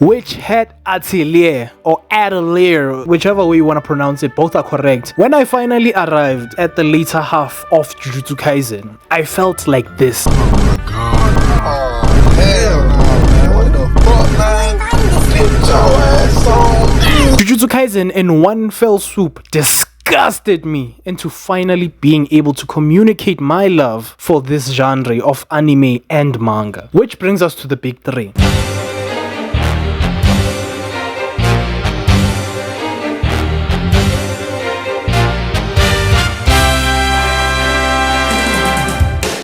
Which Hat Atelier or Atelier, whichever way you want to pronounce it, both are correct. When I finally arrived at the later half of Jujutsu Kaisen, I felt like this. Oh my god. Oh, hell no, man. What the fuck, man? Get your ass on. Jujutsu Kaisen in one fell swoop disgusted me into finally being able to communicate my love for this genre of anime and manga. Which brings us to the big three.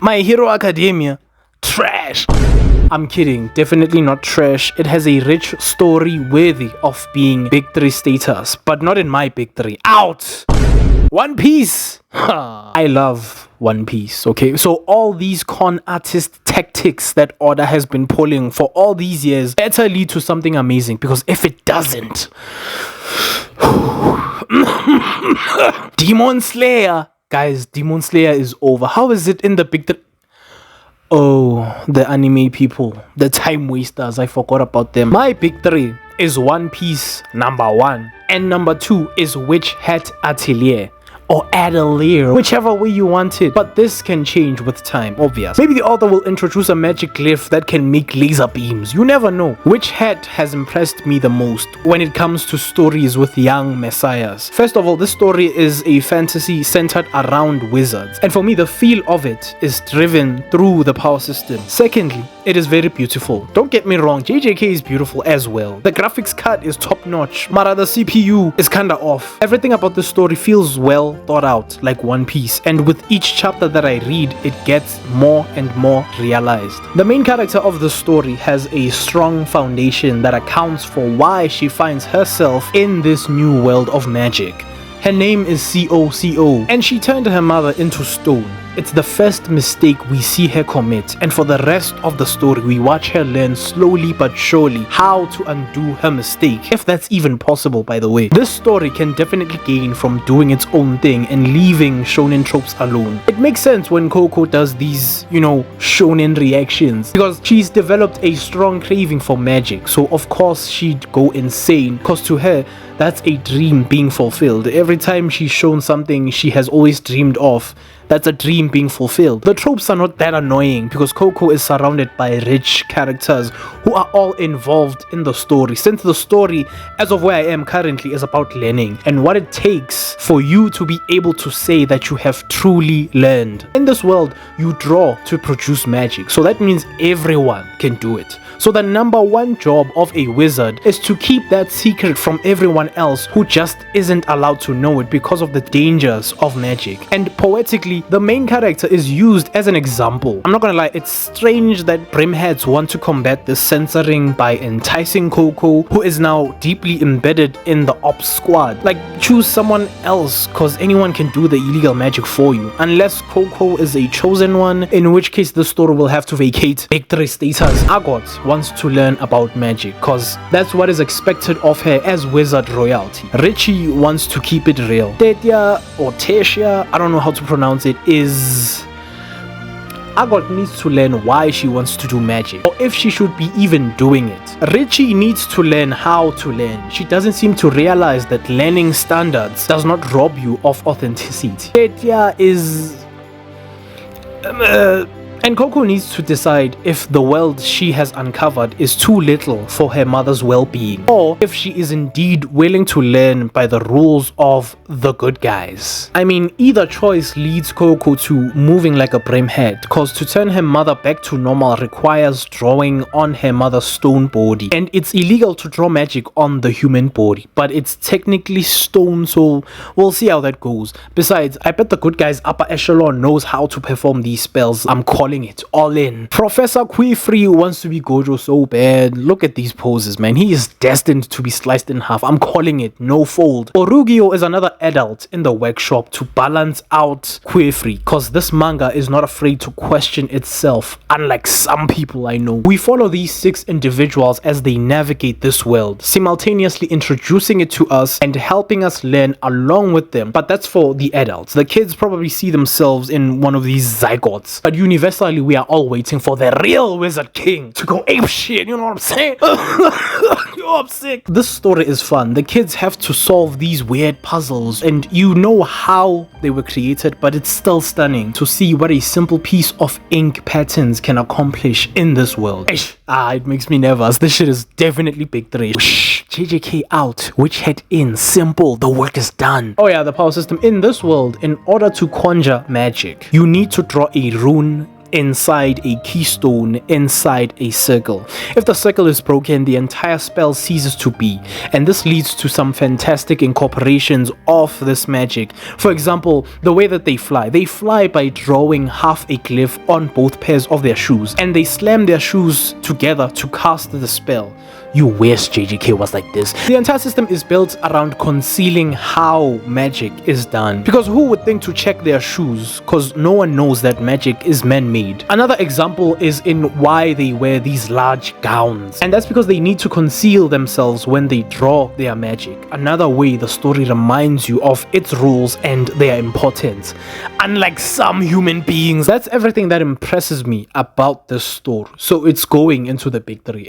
My Hero Academia, trash. I'm kidding, definitely not trash. It has a rich story worthy of being big three status, but not in my big three. Out! One Piece! I love One Piece, okay? So all these con artist tactics that Oda has been pulling for all these years better lead to something amazing, because if it doesn't... Demon Slayer! Guys, Demon Slayer is over. How is it in the big three? Oh, the anime people, the time wasters, I forgot about them. My big three is One Piece, number 1. And number 2 is Witch Hat Atelier. Or Atelier, whichever way you want it. But this can change with time, obvious. Maybe the author will introduce a magic glyph that can make laser beams. You never know. Which Hat has impressed me the most when it comes to stories with young messiahs? First of all, this story is a fantasy centered around wizards. And for me, the feel of it is driven through the power system. Secondly, it is very beautiful. Don't get me wrong, JJK is beautiful as well. The graphics cut is top notch. Mara, the CPU is kinda off. Everything about the story feels well thought out, like One Piece, and with each chapter that I read, it gets more and more realized. The main character of the story has a strong foundation that accounts for why she finds herself in this new world of magic. Her name is COCO, and she turned her mother into stone. It's the first mistake we see her commit, and for the rest of the story we watch her learn slowly but surely how to undo her mistake, if that's even possible, by the way. This story can definitely gain from doing its own thing and leaving shonen tropes alone. It makes sense when Coco does these, shonen reactions, because she's developed a strong craving for magic, so of course she'd go insane, because to her that's a dream being fulfilled. Every time she's shown something she has always dreamed of, that's a dream being fulfilled. The tropes are not that annoying because Coco is surrounded by rich characters who are all involved in the story, since the story, as of where I am currently, is about learning and what it takes for you to be able to say that you have truly learned. In this world, you draw to produce magic, so that means everyone can do it. So the number 1 job of a wizard is to keep that secret from everyone else who just isn't allowed to know it because of the dangers of magic. And poetically, the main character is used as an example. I'm not gonna lie, it's strange that brimheads want to combat this censoring by enticing Coco, who is now deeply embedded in the ops squad. Like, choose someone else, cause anyone can do the illegal magic for you, unless Coco is a chosen one, in which case the story will have to vacate big 3 status. Agot wants to learn about magic, cause that's what is expected of her as wizard royalty. Richie wants to keep it real. Tetia or Tesia, I don't know how to pronounce it, is... Agot needs to learn why she wants to do magic, or if she should be even doing it. Richie needs to learn how to learn. She doesn't seem to realize that learning standards does not rob you of authenticity. Tetia is... And Coco needs to decide if the world she has uncovered is too little for her mother's well-being, or if she is indeed willing to learn by the rules of the good guys. I mean, either choice leads Coco to moving like a brimhead, cause to turn her mother back to normal requires drawing on her mother's stone body, and it's illegal to draw magic on the human body, but it's technically stone, so we'll see how that goes. Besides, I bet the good guys upper echelon knows how to perform these spells. I'm calling it all in. Professor Quifree wants to be Gojo so bad. Look at these poses, man. He is destined to be sliced in half. I'm calling it, no fold. Orugio is another adult in the workshop to balance out Quifree, cause this manga is not afraid to question itself, unlike some people I know. We follow these 6 individuals as they navigate this world, simultaneously introducing it to us and helping us learn along with them. But that's for the adults. The kids probably see themselves in one of these zygotes, but university universally, we are all waiting for the real Wizard King to go ape shit, you know what I'm saying? Yo, I'm sick. This story is fun. The kids have to solve these weird puzzles, and you know how they were created, but it's still stunning to see what a simple piece of ink patterns can accomplish in this world. It makes me nervous. This shit is definitely big 3. JJK out, witch hat in, simple, the work is done. Oh yeah, the power system in this world. In order to conjure magic, you need to draw a rune inside a keystone inside a circle. If the circle is broken, the entire spell ceases to be, and this leads to some fantastic incorporations of this magic. For example, the way that they fly by drawing half a glyph on both pairs of their shoes, and they slam their shoes together to cast the spell. You wish JJK was like this. The entire system is built around concealing how magic is done, because who would think to check their shoes, because no one knows that magic is man-made. Another example is in why they wear these large gowns, and that's because they need to conceal themselves when they draw their magic. Another way the story reminds you of its rules and their importance. Unlike some human beings, that's everything that impresses me about this story. So it's going into the big 3.